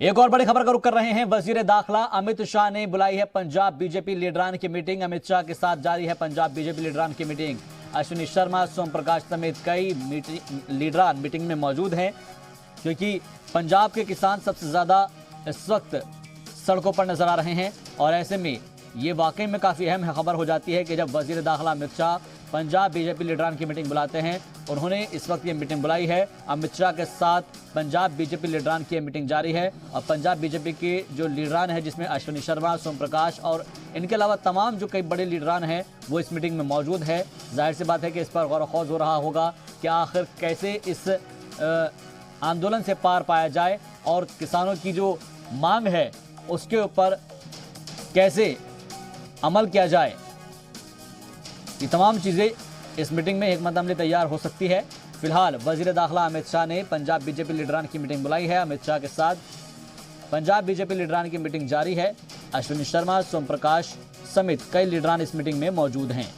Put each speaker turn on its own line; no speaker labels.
एक और बड़ी खबर का रुख कर रहे हैं। वजीर दाखिला अमित शाह ने बुलाई है पंजाब बीजेपी लीडरान की मीटिंग। अमित शाह के साथ जारी है पंजाब बीजेपी लीडरान की मीटिंग। अश्विनी शर्मा, सोम प्रकाश समेत कई लीडरान मीटिंग में मौजूद हैं, क्योंकि पंजाब के किसान सबसे ज्यादा इस वक्त सड़कों पर नजर आ रहे हैं। और ऐसे में ये वाकई में काफी अहम खबर हो जाती है कि जब वजीर दाखिला अमित शाह पंजाब बीजेपी लीडरान की मीटिंग बुलाते हैं। उन्होंने इस वक्त ये मीटिंग बुलाई है। अमित शाह के साथ पंजाब बीजेपी लीडरान की मीटिंग जारी है और पंजाब बीजेपी के जो लीडरान है, जिसमें अश्विनी शर्मा, सोम प्रकाश और इनके अलावा तमाम जो कई बड़े लीडरान हैं, वो इस मीटिंग में मौजूद है। जाहिर सी बात है कि इस पर गौर खौज हो रहा होगा कि आखिर कैसे इस आंदोलन से पार पाया जाए और किसानों की जो मांग है उसके ऊपर कैसे अमल किया जाए। ये तमाम चीज़ें इस मीटिंग में हिकमत अमली तैयार हो सकती है। फिलहाल वजीर दाखिला अमित शाह ने पंजाब बीजेपी लीडरान की मीटिंग बुलाई है। अमित शाह के साथ पंजाब बीजेपी लीडरान की मीटिंग जारी है। अश्विनी शर्मा, सोम प्रकाश समेत कई लीडरान इस मीटिंग में मौजूद हैं।